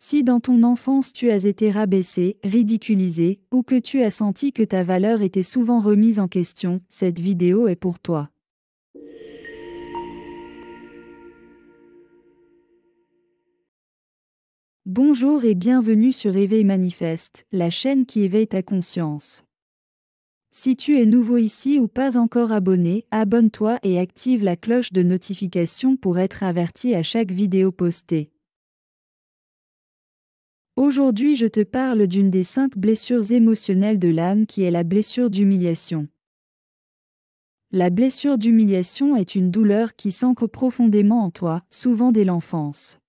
Si dans ton enfance tu as été rabaissé, ridiculisé, ou que tu as senti que ta valeur était souvent remise en question, cette vidéo est pour toi. Bonjour et bienvenue sur Éveil Manifeste, la chaîne qui éveille ta conscience. Si tu es nouveau ici ou pas encore abonné, abonne-toi et active la cloche de notification pour être averti à chaque vidéo postée. Aujourd'hui je te parle d'une des 5 blessures émotionnelles de l'âme qui est la blessure d'humiliation. La blessure d'humiliation est une douleur qui s'ancre profondément en toi, souvent dès l'enfance.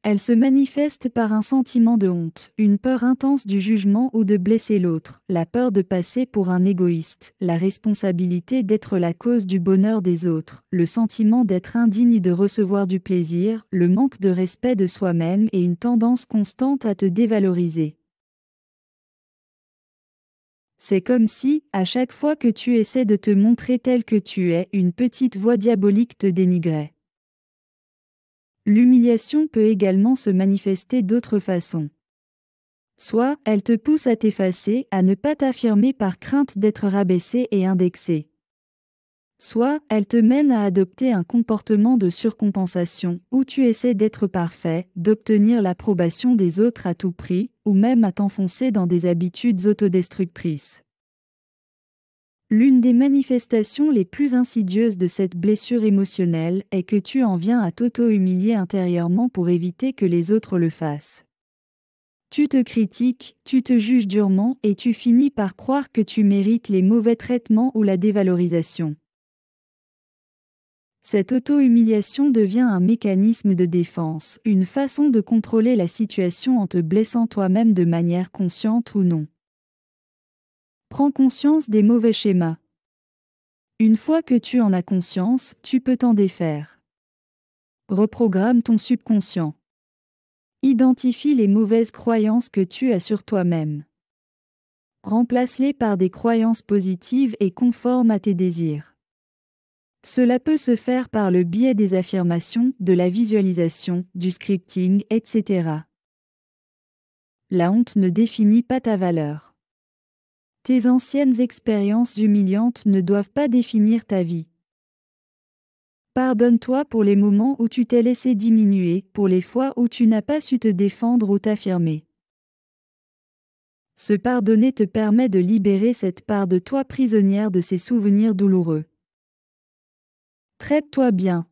Elle se manifeste par un sentiment de honte, une peur intense du jugement ou de blesser l'autre, la peur de passer pour un égoïste, la responsabilité d'être la cause du bonheur des autres, le sentiment d'être indigne de recevoir du plaisir, le manque de respect de soi-même et une tendance constante à te dévaloriser. C'est comme si, à chaque fois que tu essaies de te montrer tel que tu es, une petite voix diabolique te dénigrait. L'humiliation peut également se manifester d'autres façons. Soit, elle te pousse à t'effacer, à ne pas t'affirmer par crainte d'être rabaissé et indexé. Soit, elle te mène à adopter un comportement de surcompensation, où tu essaies d'être parfait, d'obtenir l'approbation des autres à tout prix, ou même à t'enfoncer dans des habitudes autodestructrices. L'une des manifestations les plus insidieuses de cette blessure émotionnelle est que tu en viens à t'auto-humilier intérieurement pour éviter que les autres le fassent. Tu te critiques, tu te juges durement et tu finis par croire que tu mérites les mauvais traitements ou la dévalorisation. Cette auto-humiliation devient un mécanisme de défense, une façon de contrôler la situation en te blessant toi-même de manière consciente ou non. Prends conscience des mauvais schémas. Une fois que tu en as conscience, tu peux t'en défaire. Reprogramme ton subconscient. Identifie les mauvaises croyances que tu as sur toi-même. Remplace-les par des croyances positives et conformes à tes désirs. Cela peut se faire par le biais des affirmations, de la visualisation, du scripting, etc. La honte ne définit pas ta valeur. Tes anciennes expériences humiliantes ne doivent pas définir ta vie. Pardonne-toi pour les moments où tu t'es laissé diminuer, pour les fois où tu n'as pas su te défendre ou t'affirmer. Se pardonner te permet de libérer cette part de toi prisonnière de ces souvenirs douloureux. Traite-toi bien.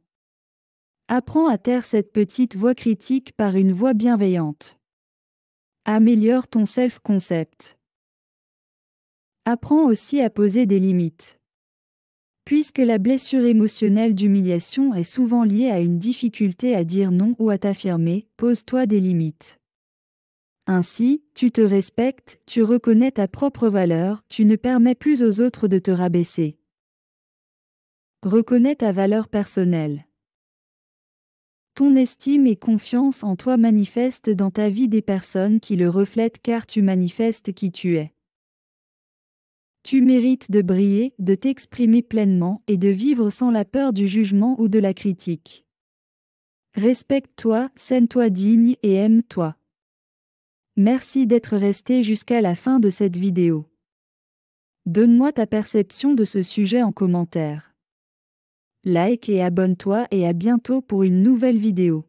Apprends à taire cette petite voix critique par une voix bienveillante. Améliore ton self-concept. Apprends aussi à poser des limites. Puisque la blessure émotionnelle d'humiliation est souvent liée à une difficulté à dire non ou à t'affirmer, pose-toi des limites. Ainsi, tu te respectes, tu reconnais ta propre valeur, tu ne permets plus aux autres de te rabaisser. Reconnais ta valeur personnelle. Ton estime et confiance en toi manifestent dans ta vie des personnes qui le reflètent car tu manifestes qui tu es. Tu mérites de briller, de t'exprimer pleinement et de vivre sans la peur du jugement ou de la critique. Respecte-toi, saigne-toi digne et aime-toi. Merci d'être resté jusqu'à la fin de cette vidéo. Donne-moi ta perception de ce sujet en commentaire. Like et abonne-toi et à bientôt pour une nouvelle vidéo.